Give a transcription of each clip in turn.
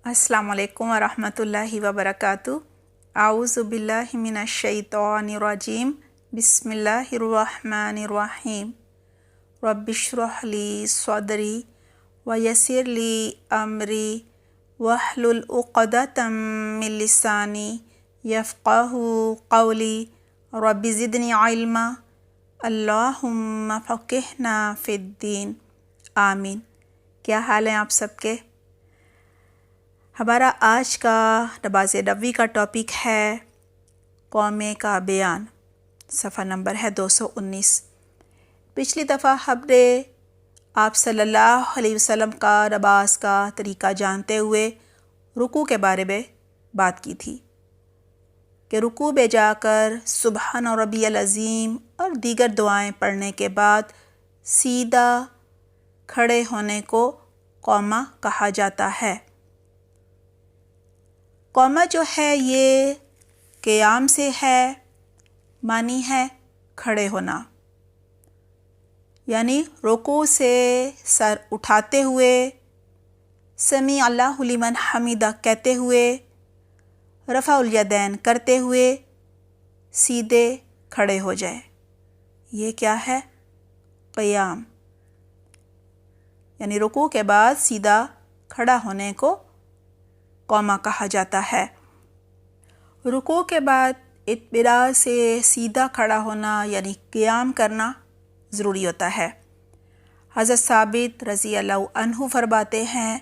السلام علیکم ورحمۃ اللہ وبرکاتہ۔ اعوذ باللہ من الشیطان الرجیم، بسم اللہ الرحمن الرحیم۔ رب اشرح لی صدری ویسر لی امری واحلل عقدۃ من لسانی یفقہوا قولی رب زدنی علما اللہم فقہنا فی الدین آمین۔ کیا حال ہیں آپ سب کے؟ ہمارا آج کا نماز نبوی کا ٹاپک ہے قوم کا بیان، صفحہ نمبر ہے 219۔ پچھلی دفعہ ہم نے آپ صلی اللہ علیہ وسلم کا نماز کا طریقہ جانتے ہوئے رکوع کے بارے میں بات کی تھی کہ رکوع میں جا کر سبحان ربی العظیم اور دیگر دعائیں پڑھنے کے بعد سیدھا کھڑے ہونے کو قومہ کہا جاتا ہے۔ قومہ جو ہے یہ قیام سے ہے، معنی ہے کھڑے ہونا، یعنی رکوع سے سر اٹھاتے ہوئے سمیع اللہ لمن حمیدہ کہتے ہوئے رفع الیدین کرتے ہوئے سیدھے کھڑے ہو جائے، یہ کیا ہے؟ قیام، یعنی رکوع کے بعد سیدھا کھڑا ہونے کو قومہ کہا جاتا ہے۔ رکوع کے بعد اطمینان سے سیدھا کھڑا ہونا یعنی قیام کرنا ضروری ہوتا ہے۔ حضرت ثابت رضی اللہ عنہ فرماتے ہیں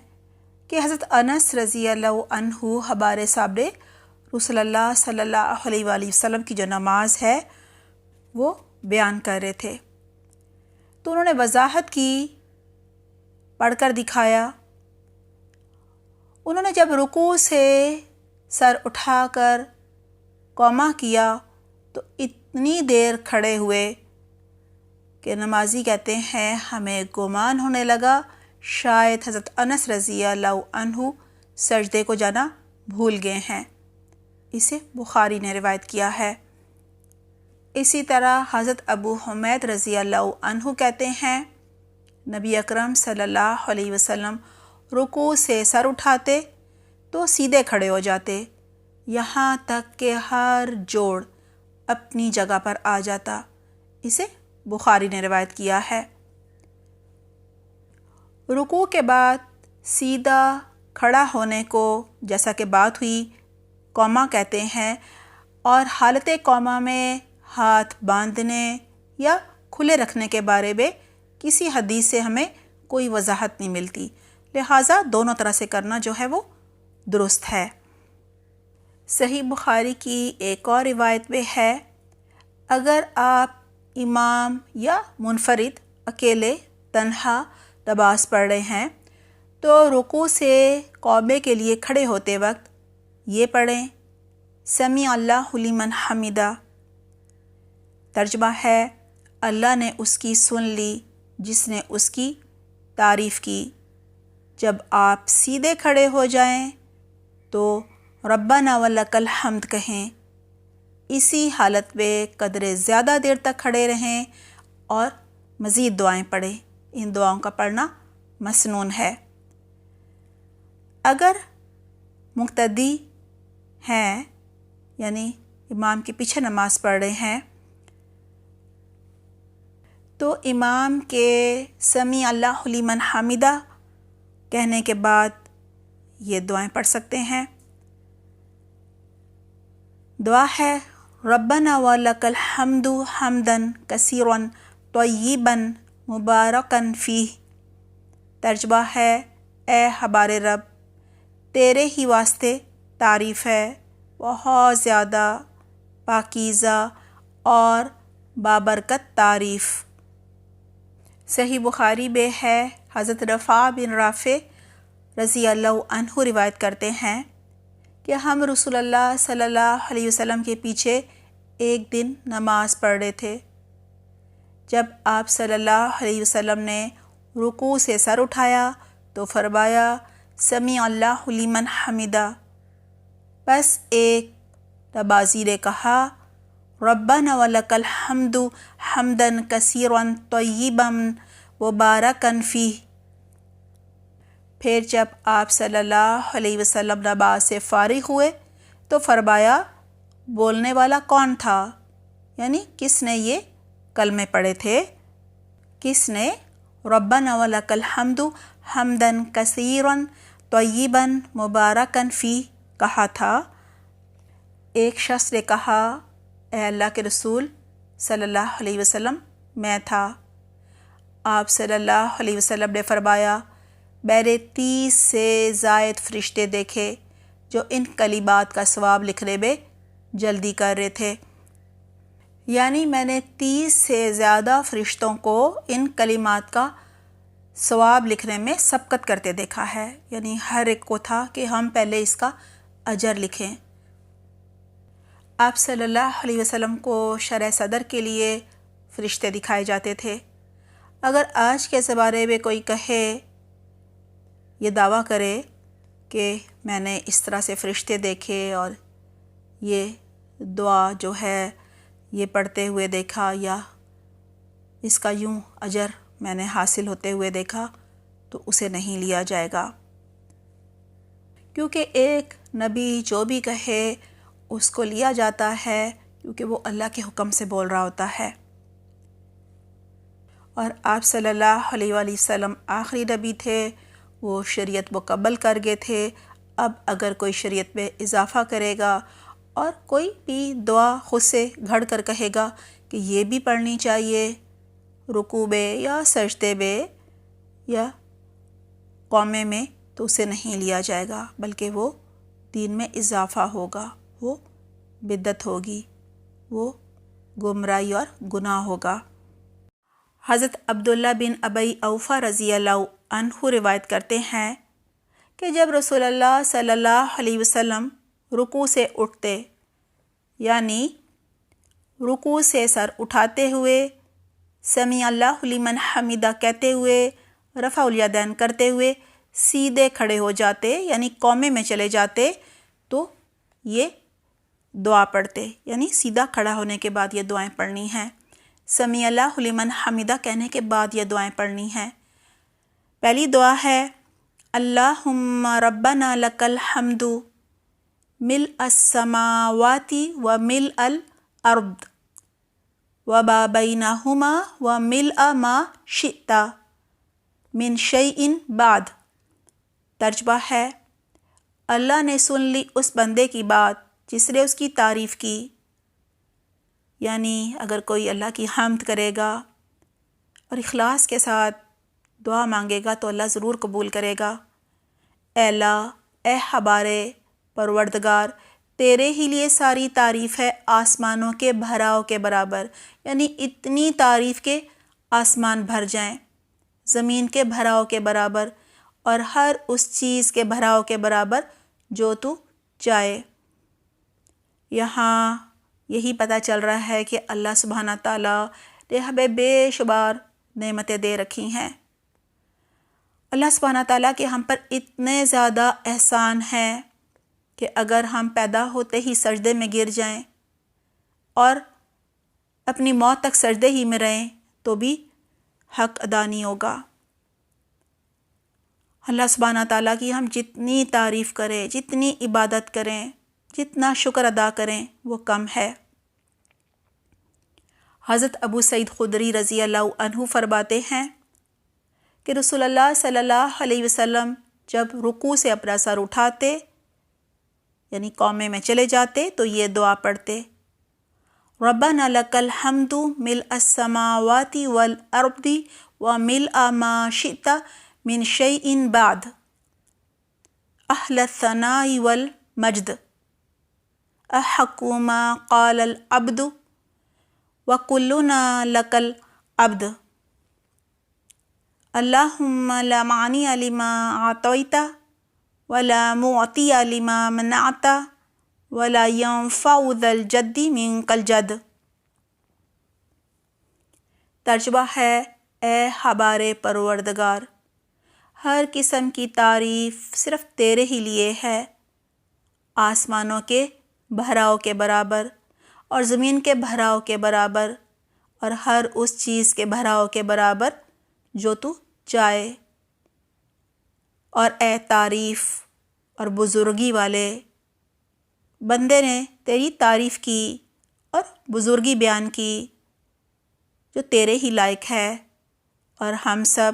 کہ حضرت انس رضی اللہ عنہ ہمارے سامنے رسول اللہ صلی اللہ علیہ وآلہ وسلم کی جو نماز ہے وہ بیان کر رہے تھے، تو انہوں نے وضاحت کی، پڑھ کر دکھایا۔ انہوں نے جب رکوع سے سر اٹھا کر قومہ کیا تو اتنی دیر کھڑے ہوئے کہ نمازی کہتے ہیں ہمیں گمان ہونے لگا شاید حضرت انس رضی اللہ عنہ سجدے کو جانا بھول گئے ہیں۔ اسے بخاری نے روایت کیا ہے۔ اسی طرح حضرت ابو حمید رضی اللہ عنہ کہتے ہیں نبی اکرم صلی اللہ علیہ وسلم رکوع سے سر اٹھاتے تو سیدھے کھڑے ہو جاتے، یہاں تک کہ ہر جوڑ اپنی جگہ پر آ جاتا۔ اسے بخاری نے روایت کیا ہے۔ رکوع کے بعد سیدھا کھڑا ہونے کو جیسا کہ بات ہوئی قومہ کہتے ہیں، اور حالت قومہ میں ہاتھ باندھنے یا کھلے رکھنے کے بارے میں کسی حدیث سے ہمیں کوئی وضاحت نہیں ملتی، لہٰذا دونوں طرح سے کرنا جو ہے وہ درست ہے۔ صحیح بخاری کی ایک اور روایت میں ہے اگر آپ امام یا منفرد اکیلے تنہا نماز پڑھ رہے ہیں تو رکوع سے قومے کے لیے کھڑے ہوتے وقت یہ پڑھیں سمیع اللہ لمن حمیدہ، ترجمہ ہے اللہ نے اس کی سن لی جس نے اس کی تعریف کی۔ جب آپ سیدھے کھڑے ہو جائیں تو ربنا ولک الحمد کہیں، اسی حالت میں قدرے زیادہ دیر تک کھڑے رہیں اور مزید دعائیں پڑھیں۔ ان دعاؤں کا پڑھنا مسنون ہے۔ اگر مقتدی ہیں یعنی امام کے پیچھے نماز پڑھ رہے ہیں تو امام کے سمیع اللہ لمن حمیدہ کہنے کے بعد یہ دعائیں پڑھ سکتے ہیں۔ دعا ہے ربنا ولک الحمد حمدا کثیرا طیبا مبارکا فیہ، ترجمہ ہے اے ہمارے رب تیرے ہی واسطے تعریف ہے بہت زیادہ پاکیزہ اور بابرکت تعریف۔ صحیح بخاری میں ہے حضرت رفاع بن رافع رضی اللہ عنہ روایت کرتے ہیں کہ ہم رسول اللہ صلی اللہ علیہ وسلم کے پیچھے ایک دن نماز پڑھ رہے تھے، جب آپ صلی اللہ علیہ وسلم نے رکوع سے سر اٹھایا تو فرمایا سمیع اللہ لمن حمیدہ، بس ایک نمازی نے کہا ربنا ولک الحمد حمدا کثیرا طیبا مبارکا فیہ، پھر جب آپ صلی اللہ علیہ وسلم نماز سے فارغ ہوئے تو فرمایا بولنے والا کون تھا، یعنی کس نے یہ کلمے پڑھے تھے، کس نے ربنا ولک الحمد حمدا کثیرا طیبا مبارکا فی کہا تھا۔ ایک شخص نے کہا اے اللہ کے رسول صلی اللہ علیہ وسلم میں تھا۔ آپ صلی اللہ علیہ وسلم نے فرمایا میں نے 30 سے زائد فرشتے دیکھے جو ان کلمات کا ثواب لکھنے میں جلدی کر رہے تھے، یعنی میں نے 30 سے زیادہ فرشتوں کو ان کلمات کا ثواب لکھنے میں سبقت کرتے دیکھا ہے، یعنی ہر ایک کو تھا کہ ہم پہلے اس کا اجر لکھیں۔ آپ صلی اللہ علیہ وسلم کو شرح صدر کے لیے فرشتے دکھائے جاتے تھے۔ اگر آج کے زمانے میں کوئی کہے، یہ دعویٰ کرے کہ میں نے اس طرح سے فرشتے دیکھے اور یہ دعا جو ہے یہ پڑھتے ہوئے دیکھا یا اس کا یوں اجر میں نے حاصل ہوتے ہوئے دیکھا، تو اسے نہیں لیا جائے گا، کیونکہ ایک نبی جو بھی کہے اس کو لیا جاتا ہے، کیونکہ وہ اللہ کے حکم سے بول رہا ہوتا ہے۔ اور آپ صلی اللہ علیہ وآلہ وسلم آخری نبی تھے، وہ شریعت مکمل کر گئے تھے۔ اب اگر کوئی شریعت میں اضافہ کرے گا اور کوئی بھی دعا خود سے گھڑ کر کہے گا کہ یہ بھی پڑھنی چاہیے رکوع میں یا سجدے میں یا قومے میں، تو اسے نہیں لیا جائے گا، بلکہ وہ دین میں اضافہ ہوگا، وہ بدعت ہوگی، وہ گمراہی اور گناہ ہوگا۔ حضرت عبداللہ بن ابی اوفا رضی اللہ عنہ روایت کرتے ہیں کہ جب رسول اللہ صلی اللہ علیہ وسلم رکوع سے اٹھتے، یعنی رکوع سے سر اٹھاتے ہوئے سمیع اللہ لمن حمیدہ کہتے ہوئے رفع الیدین کرتے ہوئے سیدھے کھڑے ہو جاتے، یعنی قومے میں چلے جاتے، تو یہ دعا پڑھتے، یعنی سیدھا کھڑا ہونے کے بعد یہ دعائیں پڑھنی ہیں، سمیع اللہ لمن حمیدہ کہنے کے بعد یہ دعائیں پڑھنی ہیں۔ پہلی دعا ہے اللہم ربنا لک الحمد ملء السماوات وملء الارض وما بینہما وملء ما شئت من شیء بعد۔ ترجمہ ہے اللہ نے سن لی اس بندے کی بات جس نے اس کی تعریف کی، یعنی اگر کوئی اللہ کی حمد کرے گا اور اخلاص کے ساتھ دعا مانگے گا تو اللہ ضرور قبول کرے گا۔ اے اللہ، اے ہمارے پروردگار، تیرے ہی لیے ساری تعریف ہے آسمانوں کے بھراؤ کے برابر، یعنی اتنی تعریف کے آسمان بھر جائیں، زمین کے بھراؤ کے برابر اور ہر اس چیز کے بھراؤ کے برابر جو تو چاہے۔ یہاں یہی پتہ چل رہا ہے کہ اللہ سبحانہ تعالیٰ نے ہمیں بے شمار نعمتیں دے رکھی ہیں۔ اللہ سبحانہ تعالیٰ کے ہم پر اتنے زیادہ احسان ہیں کہ اگر ہم پیدا ہوتے ہی سجدے میں گر جائیں اور اپنی موت تک سجدے ہی میں رہیں تو بھی حق ادا نہیں ہوگا۔ اللہ سبحانہ تعالیٰ کی ہم جتنی تعریف کریں، جتنی عبادت کریں، جتنا شکر ادا کریں وہ کم ہے۔ حضرت ابو سعید خدری رضی اللہ عنہ فرماتے ہیں کہ رسول اللہ صلی اللہ علیہ وسلم جب رکوع سے اپنا سر اٹھاتے، یعنی قومے میں چلے جاتے، تو یہ دعا پڑھتے ربنا لک الحمد ملء السماوات والارض وملء ما شئت من شیء بعد اہل الثناء والمجد احق ما قال العبد وکلنا لک العبد اللہم لا معنی لما اعطیت ولا معطی لما منعت ولا ينفع ذا الجد منک الجد۔ ترجمہ ہے اے ہمارے پروردگار، ہر قسم کی تعریف صرف تیرے ہی لیے ہے، آسمانوں کے بھراؤ کے برابر اور زمین کے بھراؤ کے برابر اور ہر اس چیز کے بھراؤ کے برابر جو تو چاہے۔ اور اے تعریف اور بزرگی والے بندے نے تیری تعریف کی اور بزرگی بیان کی جو تیرے ہی لائق ہے، اور ہم سب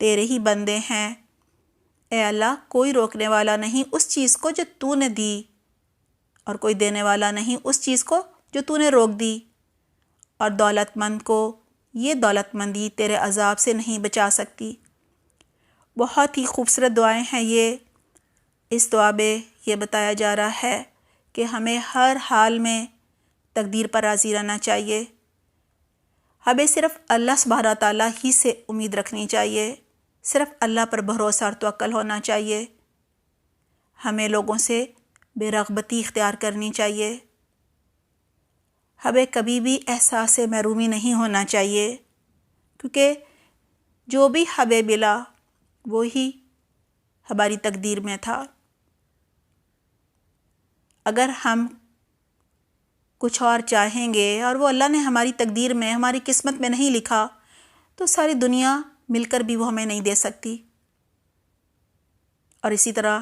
تیرے ہی بندے ہیں۔ اے اللہ، کوئی روکنے والا نہیں اس چیز کو جو تو نے دی، اور کوئی دینے والا نہیں اس چیز کو جو تو نے روک دی، اور دولت مند کو یہ دولت مندی تیرے عذاب سے نہیں بچا سکتی۔ بہت ہی خوبصورت دعائیں ہیں یہ۔ اس دعا میں یہ بتایا جا رہا ہے کہ ہمیں ہر حال میں تقدیر پر راضی رہنا چاہیے، ہمیں صرف اللہ سبحانہ تعالیٰ ہی سے امید رکھنی چاہیے، صرف اللہ پر بھروسہ اور توکل ہونا چاہیے۔ ہمیں لوگوں سے بے رغبتی اختیار کرنی چاہیے، ہمیں کبھی بھی احساس محرومی نہیں ہونا چاہیے، کیونکہ جو بھی ہمیں ملا وہی ہماری تقدیر میں تھا۔ اگر ہم کچھ اور چاہیں گے اور وہ اللہ نے ہماری تقدیر میں، ہماری قسمت میں نہیں لکھا، تو ساری دنیا مل کر بھی وہ ہمیں نہیں دے سکتی، اور اسی طرح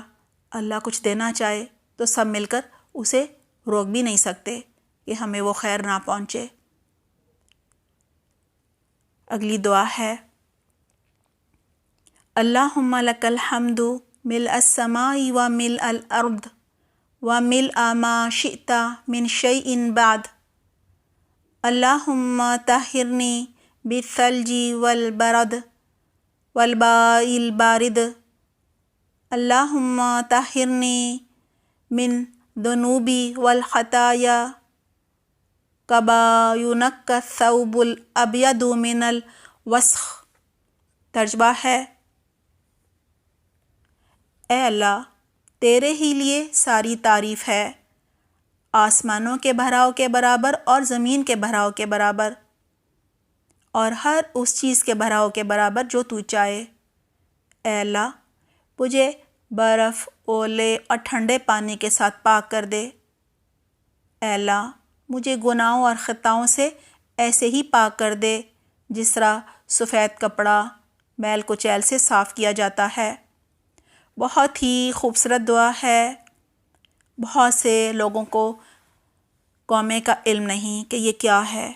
اللہ کچھ دینا چاہے تو سب مل کر اسے روک بھی نہیں سکتے کہ ہمیں وہ خیر نہ پہنچے۔ اگلی دعا ہے، اللہم لک الحمد ملء السماء وملء الارض وملء ما شئت من شیء بعد، اللہم طہرنی بالثلج والبرد والماء البارد، اللہم طہرنی من ذنوبی والخطایا کما ینقی الثوب الابیض من الوسخ۔ ترجمہ ہے، اے اللہ، تیرے ہی لیے ساری تعریف ہے، آسمانوں کے بھراؤ کے برابر اور زمین کے بھراؤ کے برابر، اور ہر اس چیز کے بھراؤ کے برابر جو تو چاہے۔ اے اللہ، مجھے برف، اولے اور ٹھنڈے پانی کے ساتھ پاک کر دے۔ اے اللہ، مجھے گناہوں اور خطاؤں سے ایسے ہی پاک کر دے جس طرح سفید کپڑا میل کچیل سے صاف کیا جاتا ہے۔ بہت ہی خوبصورت دعا ہے۔ بہت سے لوگوں کو قومے کا علم نہیں کہ یہ کیا ہے۔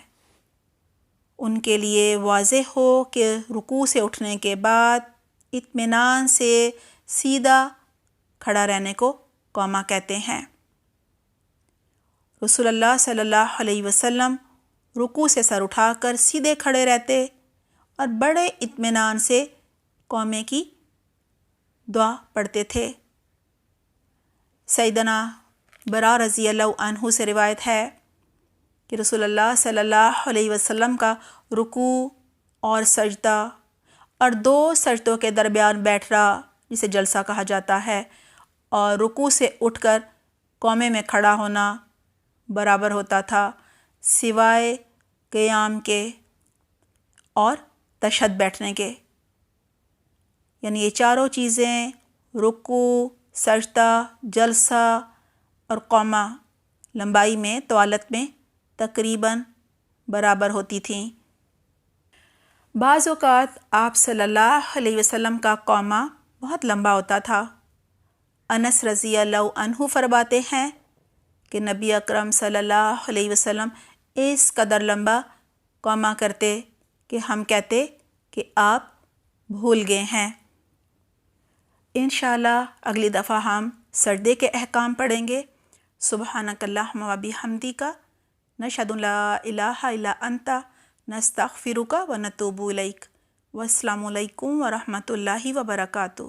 ان کے لیے واضح ہو کہ رکوع سے اٹھنے کے بعد اطمینان سے سیدھا کھڑا رہنے کو قومہ کہتے ہیں۔ رسول اللہ صلی اللہ علیہ وسلم رکوع سے سر اٹھا کر سیدھے کھڑے رہتے اور بڑے اطمینان سے قومے کی دعا پڑھتے تھے۔ سیدنا برا رضی اللہ عنہ سے روایت ہے کہ رسول اللہ صلی اللہ علیہ وسلم کا رکوع اور سجدہ اور 2 سجدوں کے درمیان بیٹھنا، جسے جلسہ کہا جاتا ہے، اور رکوع سے اٹھ کر قومے میں کھڑا ہونا برابر ہوتا تھا، سوائے قیام کے اور تشہد بیٹھنے کے۔ یعنی یہ چاروں چیزیں، رکوع، سجدہ، جلسہ اور قومہ، لمبائی میں، طوالت میں تقریباً برابر ہوتی تھیں۔ بعض اوقات آپ صلی اللہ علیہ وسلم کا قومہ بہت لمبا ہوتا تھا۔ انس رضی اللہ عنہ فرماتے ہیں کہ نبی اکرم صلی اللہ علیہ وسلم اس قدر لمبا قومہ کرتے کہ ہم کہتے کہ آپ بھول گئے ہیں۔ انشاءاللہ اگلی دفعہ ہم سجدے کے احکام پڑھیں گے۔ سبحانک اللہم و بحمدک، نشہد ان لا الہ الا انت، نستغفرک و نتوب الیک۔ والسلام علیکم ورحمۃ اللہ وبرکاتہ۔